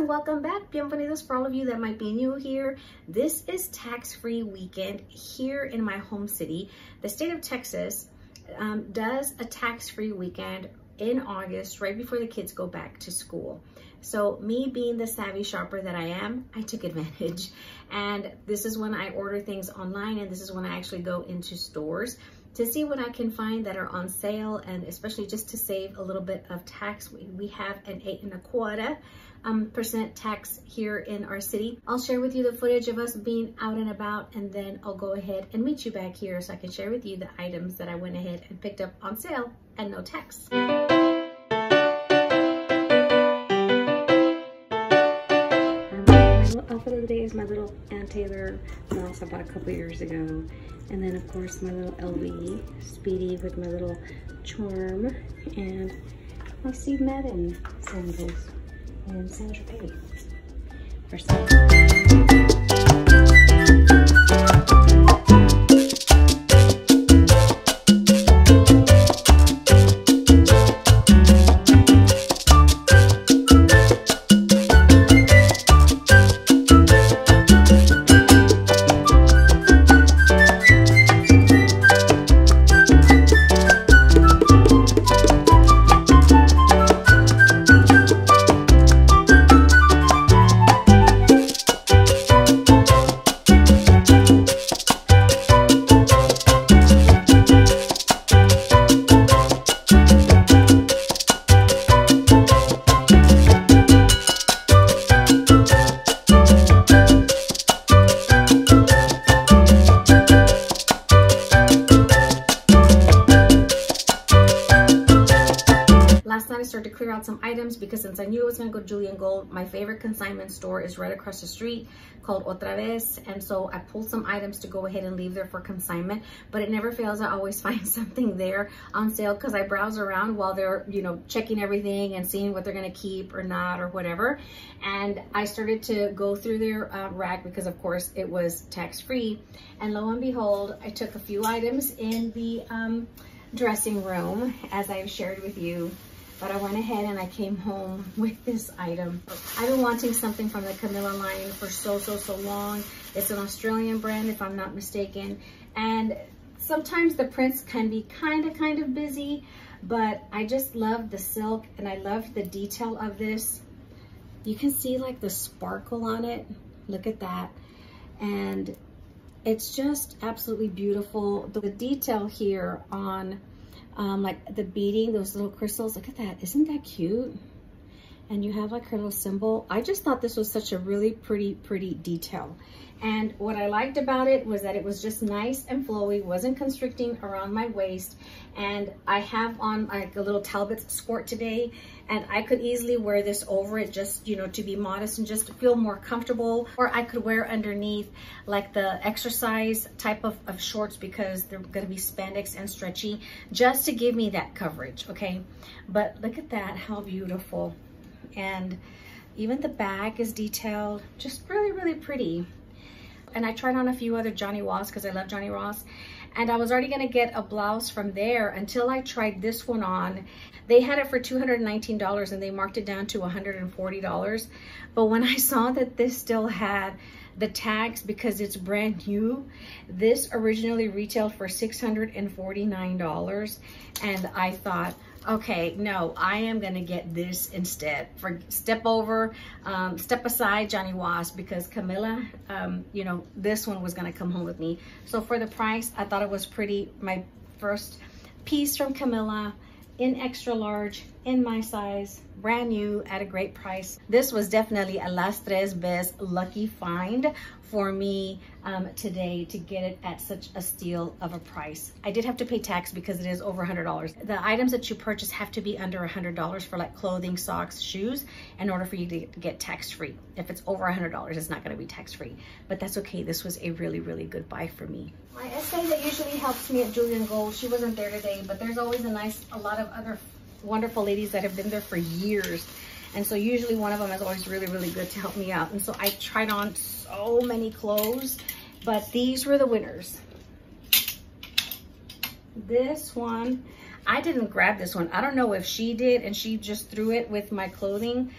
and welcome back. Bienvenidos for all of you that might be new here. This is tax-free weekend here in my home city. The state of Texas does a tax-free weekend in August, right before the kids go back to school. So me being the savvy shopper that I am, I took advantage. And this is when I order things online, and this is when I actually go into stores to see what I can find that are on sale, and especially just to save a little bit of tax. We have an 8.25% tax here in our city. I'll share with you the footage of us being out and about, and then I'll go ahead and meet you back here so I can share with you the items that I went ahead and picked up on sale and no tax. Outfit of the day is my little Aunt Taylor mouse I bought a couple years ago. And then of course my little LV Speedy with my little charm, and my Steve Madden sandals and Sandra Pay for sale. Started to clear out some items because since I knew I was going to go Julian Gold, my favorite consignment store is right across the street called Otra Vez, and so I pulled some items to go ahead and leave there for consignment. But it never fails, I always find something there on sale because I browse around while they're, you know, checking everything and seeing what they're going to keep or not or whatever. And I started to go through their rack because of course it was tax-free, and lo and behold, I took a few items in the dressing room as I've shared with you. But I went ahead and I came home with this item. I've been wanting something from the Camilla line for so long. It's an Australian brand, if I'm not mistaken. And sometimes the prints can be kind of busy, but I just love the silk and I love the detail of this. You can see like the sparkle on it. Look at that. And it's just absolutely beautiful. The detail here on like the beading, those little crystals, look at that. Isn't that cute? And you have like her little symbol. I just thought this was such a really pretty detail. And what I liked about it was that it was just nice and flowy, wasn't constricting around my waist. And I have on like a little Talbots skirt today, and I could easily wear this over it just, you know, to be modest and just feel more comfortable. Or I could wear underneath like the exercise type of shorts because they're gonna be spandex and stretchy, just to give me that coverage, okay? But look at that, how beautiful. And even the back is detailed, just really pretty. And I tried on a few other Johnny Ross because I love Johnny Ross. And I was already gonna get a blouse from there until I tried this one on. They had it for $219 and they marked it down to $140. But when I saw that this still had the tags because it's brand new, this originally retailed for $649. And I thought, okay, no, I am gonna get this instead. Step aside Johnny Ross, because Camilla, you know, this one was gonna come home with me. So for the price, I thought it was pretty. My first piece from Camilla in extra large, in my size, brand new at a great price. This was definitely a Las Tres Bes lucky find for me today to get it at such a steal of a price. I did have to pay tax because it is over $100. The items that you purchase have to be under $100 for like clothing, socks, shoes, in order for you to get tax-free. If it's over $100, it's not gonna be tax-free, but that's okay. This was a really good buy for me. My SA that usually helps me at Julian Gold, she wasn't there today, but there's always a lot of other wonderful ladies that have been there for years. And so usually one of them is always really good to help me out. And so I tried on so many clothes, but these were the winners. This one, I didn't grab this one. I don't know if she did and she just threw it with my clothing.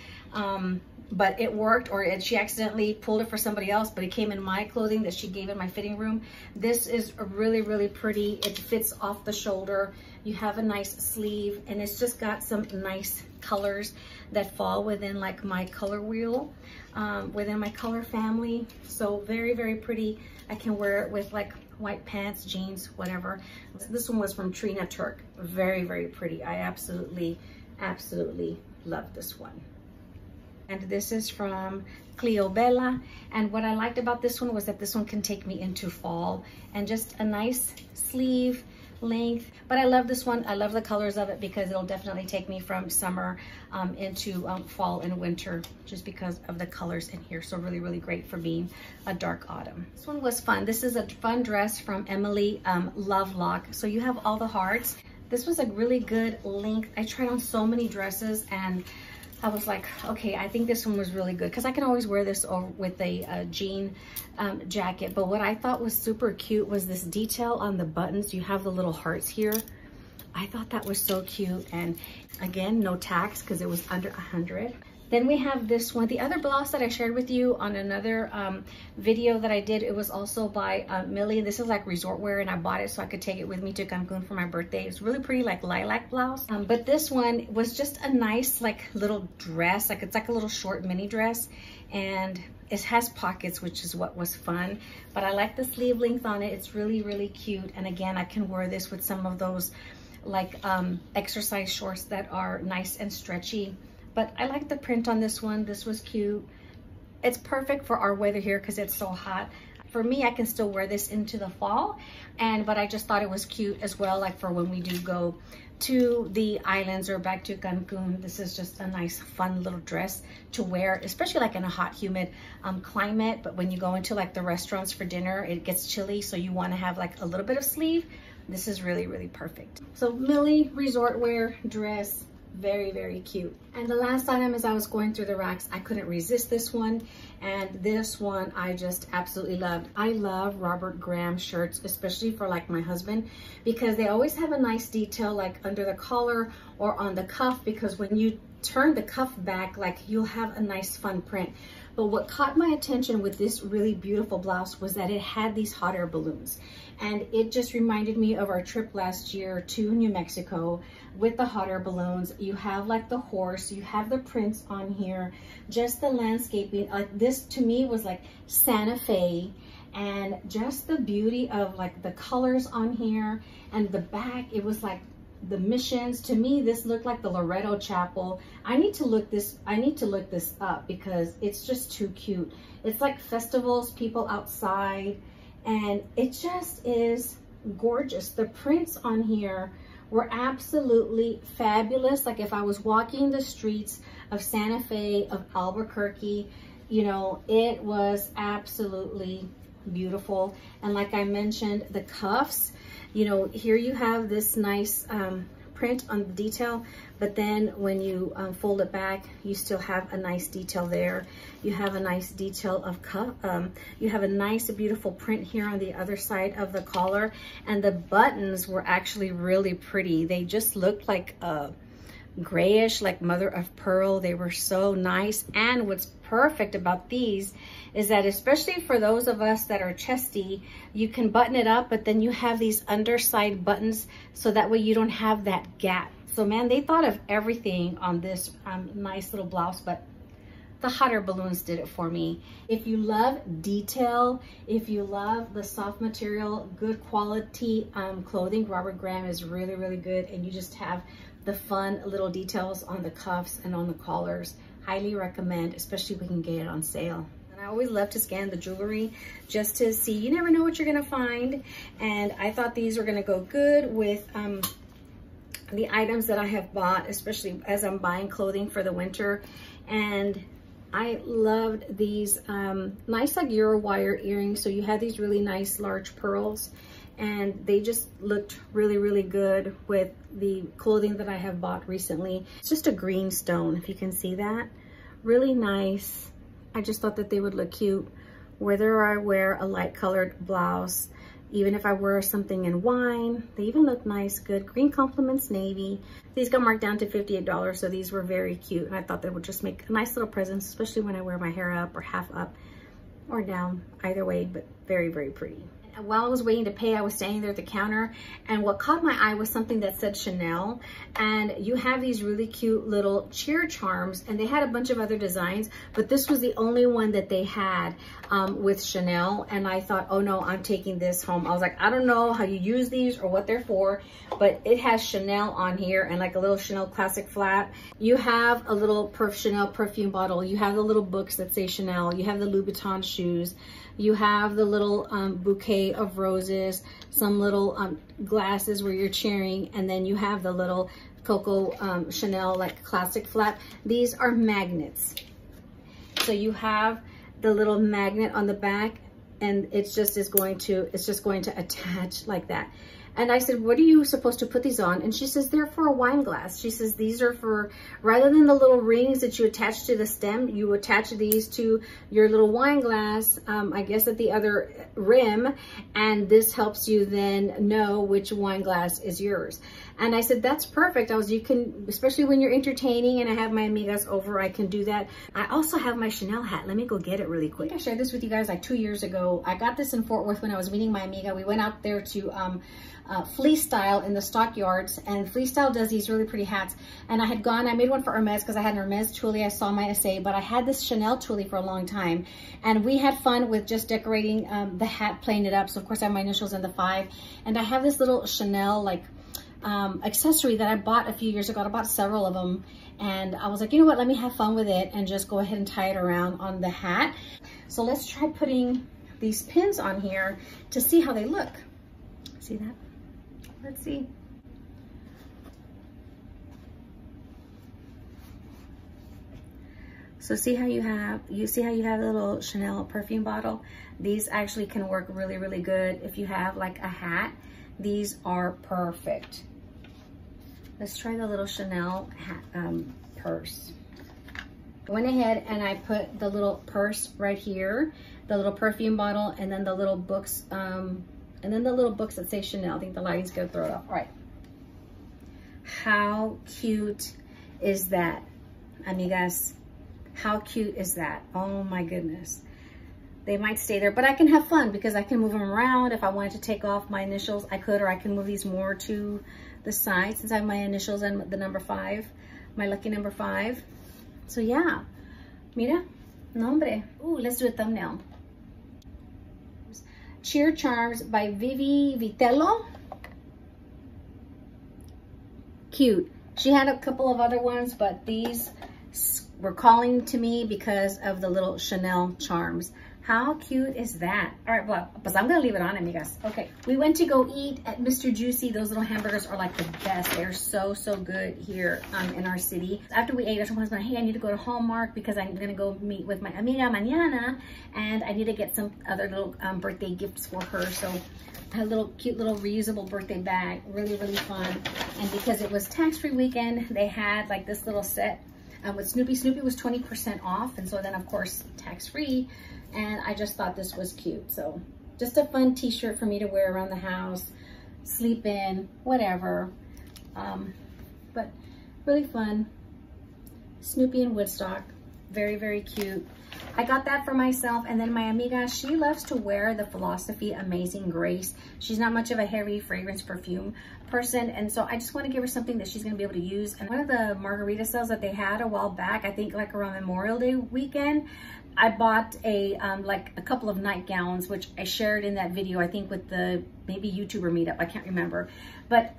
but it worked, or she accidentally pulled it for somebody else, but it came in my clothing that she gave in my fitting room. This is really, really pretty. It fits off the shoulder. You have a nice sleeve, and it's just got some nice colors that fall within like my color wheel, within my color family. So very, very pretty. I can wear it with like white pants, jeans, whatever. This one was from Trina Turk. Very, very pretty. I absolutely love this one. And this is from Cleo Bella. And what I liked about this one was that this one can take me into fall, and just a nice sleeve length. But I love this one. I love the colors of it because it'll definitely take me from summer into fall and winter, just because of the colors in here. So really, really great for being a dark autumn. This one was fun. This is a fun dress from Emily Lovelock. So you have all the hearts. This was a really good length. I tried on so many dresses, and I was like, okay, I think this one was really good, because I can always wear this over with a jean jacket. But what I thought was super cute was this detail on the buttons. You have the little hearts here. I thought that was so cute. And again, no tax because it was under 100. Then we have this one, the other blouse that I shared with you on another video that I did. It was also by Millie. This is like resort wear, and I bought it so I could take it with me to Cancun for my birthday. It's really pretty, like lilac blouse. But this one was just a nice like little dress. Like it's like a little short mini dress, and it has pockets, which is what was fun. But I like the sleeve length on it. It's really, really cute. And again, I can wear this with some of those like exercise shorts that are nice and stretchy. But I like the print on this one. This was cute. It's perfect for our weather here because it's so hot. For me, I can still wear this into the fall, but I just thought it was cute as well, like for when we do go to the islands or back to Cancun. This is just a nice, fun little dress to wear, especially like in a hot, humid climate. But when you go into like the restaurants for dinner, it gets chilly, so you want to have like a little bit of sleeve. This is really, really perfect. So Millie resort wear dress. Very, very cute. And the last item, as I was going through the racks, I couldn't resist this one. And this one I just absolutely loved. I love Robert Graham shirts, especially for like my husband, because they always have a nice detail like under the collar or on the cuff, because when you turn the cuff back, like you'll have a nice fun print. But what caught my attention with this really beautiful blouse was that it had these hot air balloons. And it just reminded me of our trip last year to New Mexico with the hot air balloons. You have like the horse, you have the prints on here, just the landscaping. Like this to me was like Santa Fe, and just the beauty of like the colors on here and the back. It was like the missions. To me, this looked like the Loretto Chapel. I need to look this up because it's just too cute. It's like festivals, people outside, and it just is gorgeous. The prints on here were absolutely fabulous. Like if I was walking the streets of Santa Fe, of Albuquerque, you know, it was absolutely beautiful. And like I mentioned, the cuffs, you know, here you have this nice print on the detail, but then when you fold it back, you still have a nice detail there. You have a nice detail of cuff. You have a nice, beautiful print here on the other side of the collar, and the buttons were actually really pretty. They just looked like grayish, like mother of pearl. They were so nice. And what's perfect about these is that, especially for those of us that are chesty, you can button it up, but then you have these underside buttons, so that way you don't have that gap. So man, they thought of everything on this nice little blouse, but the hot air balloons did it for me. If you love detail, if you love the soft material, good quality clothing, Robert Graham is really, really good. And you just have the fun little details on the cuffs and on the collars. Highly recommend, especially if we can get it on sale. And I always love to scan the jewelry just to see. You never know what you're gonna find. And I thought these were gonna go good with the items that I have bought, especially as I'm buying clothing for the winter. And I loved these nice like Euro wire earrings. So you had these really nice large pearls, and they just looked really, really good with the clothing that I have bought recently. It's just a green stone, if you can see that. Really nice. I just thought that they would look cute whether I wear a light colored blouse Even if I wear something in wine, they even look nice, good. Green complements navy. These got marked down to $58, so these were very cute. And I thought they would just make a nice little present, especially when I wear my hair up or half up or down, either way, but very, very pretty. While I was waiting to pay, I was standing there at the counter, and what caught my eye was something that said Chanel. And you have these really cute little cheer charms, and they had a bunch of other designs, but this was the only one that they had with Chanel. And I thought, oh no, I'm taking this home. I was like, I don't know how you use these or what they're for, but it has Chanel on here and like a little Chanel classic flap. You have a little Chanel perfume bottle. You have the little books that say Chanel. You have the Louboutin shoes. You have the little bouquet of roses, some little glasses where you're cheering, and then you have the little CoCo Chanel like classic flap. These are magnets. So you have the little magnet on the back, and it's just going to attach like that. And I said, what are you supposed to put these on? And she says, they're for a wine glass. She says, these are for, rather than the little rings that you attach to the stem, you attach these to your little wine glass, I guess at the other rim. And this helps you then know which wine glass is yours. And I said, that's perfect. You can, especially when you're entertaining and I have my amigas over, I can do that. I also have my Chanel hat. Let me go get it really quick. I shared this with you guys like 2 years ago. I got this in Fort Worth when I was meeting my amiga. We went out there to Fleece Style in the stockyards, and Fleece Style does these really pretty hats. And I made one for Hermes because I had an Hermes Tulle. I saw my essay, but I had this Chanel Tulle for a long time. And we had fun with just decorating the hat, playing it up. So of course I have my initials in the 5. And I have this little Chanel like accessory that I bought a few years ago. I bought several of them. And I was like, you know what, let me have fun with it and just go ahead and tie it around on the hat. So let's try putting these pins on here to see how they look. See that? Let's see. So see how you have the little Chanel perfume bottle? These actually can work really, really good if you have like a hat. These are perfect. Let's try the little Chanel hat, purse. I went ahead and I put the little purse right here, the little perfume bottle, and then the little books, that say Chanel. I think the lighting's gonna throw it off. All right. How cute is that, amigas? How cute is that? Oh my goodness. They might stay there, but I can have fun because I can move them around. If I wanted to take off my initials, I could, or I can move these more to the side since I have my initials and the number 5, my lucky number 5. So yeah, mira, nombre. Ooh, let's do a thumbnail. Cheer Charms by Vivi Vitello. Cute. She had a couple of other ones, but these were calling to me because of the little Chanel charms. How cute is that? All right, well, but I'm gonna leave it on, amigas. Okay, we went to go eat at Mr. Juicy. Those little hamburgers are like the best. They're so, so good here in our city. After we ate, I told my husband, hey, I need to go to Hallmark because I'm gonna go meet with my amiga mañana, and I need to get some other little birthday gifts for her. So a little cute little reusable birthday bag, really, really fun. And because it was tax-free weekend, they had like this little set with Snoopy. Snoopy was 20% off, and so then of course tax-free. And I just thought this was cute. So just a fun t-shirt for me to wear around the house, sleep in, whatever. But really fun. Snoopy and Woodstock, very, very cute. I got that for myself. And then my amiga, she loves to wear the Philosophy Amazing Grace. She's not much of a heavy fragrance perfume person, and so I just want to give her something that she's going to be able to use. And one of the margarita sales that they had a while back, I think like around Memorial Day weekend, I bought like a couple of nightgowns, which I shared in that video, I think with the maybe YouTuber meetup, I can't remember. But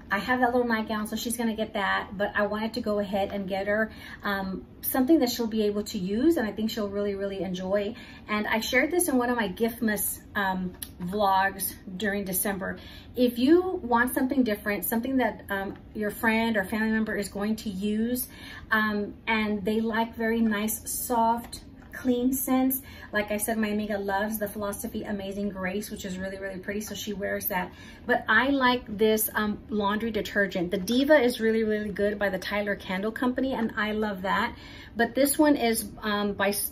I have that little nightgown, so she's gonna get that. But I wanted to go ahead and get her something that she'll be able to use, and I think she'll really, really enjoy. And I shared this in one of my Giftmas vlogs during December. If you want something different, something that your friend or family member is going to use, and they like very nice, soft, clean scents. Like I said, my amiga loves the Philosophy Amazing Grace, which is really, really pretty, so she wears that. But I like this laundry detergent. The Diva is really, really good by the Tyler Candle Company, and I love that. But this one is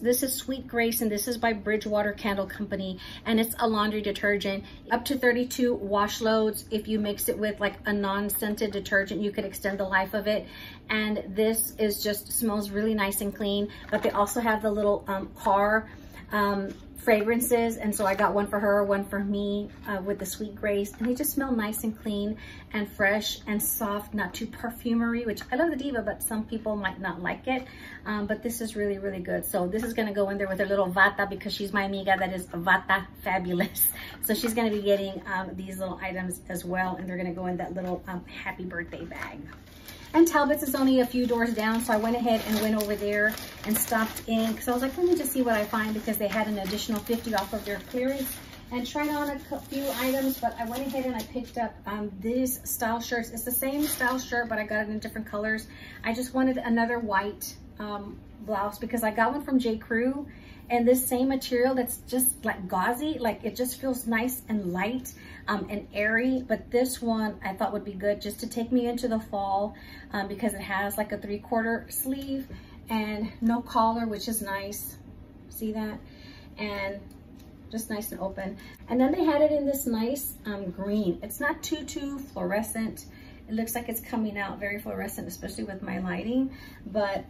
this is Sweet Grace, and this is by Bridgewater Candle Company, and it's a laundry detergent. Up to 32 wash loads. If you mix it with like a non-scented detergent, you could extend the life of it. And this is just smells really nice and clean. But they also have the little car fragrances, and so I got one for her, one for me with the Sweet Grace, and they just smell nice and clean and fresh and soft, not too perfumery, which I love the Diva, but some people might not like it. But this is really, really good. So this is going to go in there with her little Vata, because she's my amiga that is Vata fabulous. So she's going to be getting these little items as well, and they're going to go in that little happy birthday bag. And Talbots is only a few doors down, so I went ahead and went over there and stopped in, because I was like, let me just see what I find, because they had an additional 50 off of their clearance, and tried on a few items. But I went ahead and I picked up these style shirts. It's the same style shirt, but I got it in different colors. I just wanted another white blouse, because I got one from J. Crew, and this same material that's just like gauzy, like it just feels nice and light and airy. But this one I thought would be good just to take me into the fall, because it has like a 3/4 sleeve and no collar, which is nice. See that? And just nice and open. And then they had it in this nice green. It's not too fluorescent. It looks like it's coming out very fluorescent, especially with my lighting, but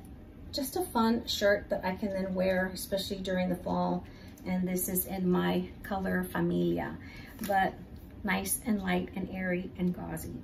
just a fun shirt that I can then wear, especially during the fall. And this is in my color Familia, but nice and light and airy and gauzy.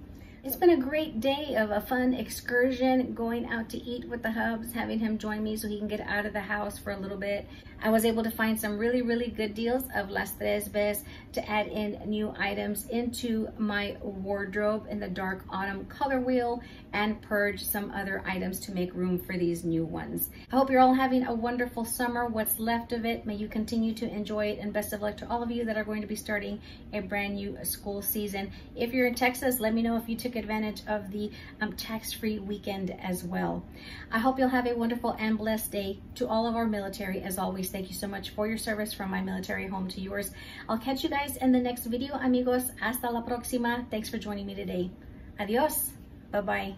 It's been a great day of a fun excursion, going out to eat with the hubs, having him join me so he can get out of the house for a little bit. I was able to find some really, really good deals of Las Tres Ves to add in new items into my wardrobe in the dark autumn color wheel, and purge some other items to make room for these new ones. I hope you're all having a wonderful summer, what's left of it. May you continue to enjoy it, and best of luck to all of you that are going to be starting a brand new school season. If you're in Texas, let me know if you took advantage of the tax-free weekend as well. I hope you'll have a wonderful and blessed day. To all of our military, as always, thank you so much for your service, from my military home to yours. I'll catch you guys in the next video, amigos. Hasta la próxima. Thanks for joining me today. Adios. Bye-bye.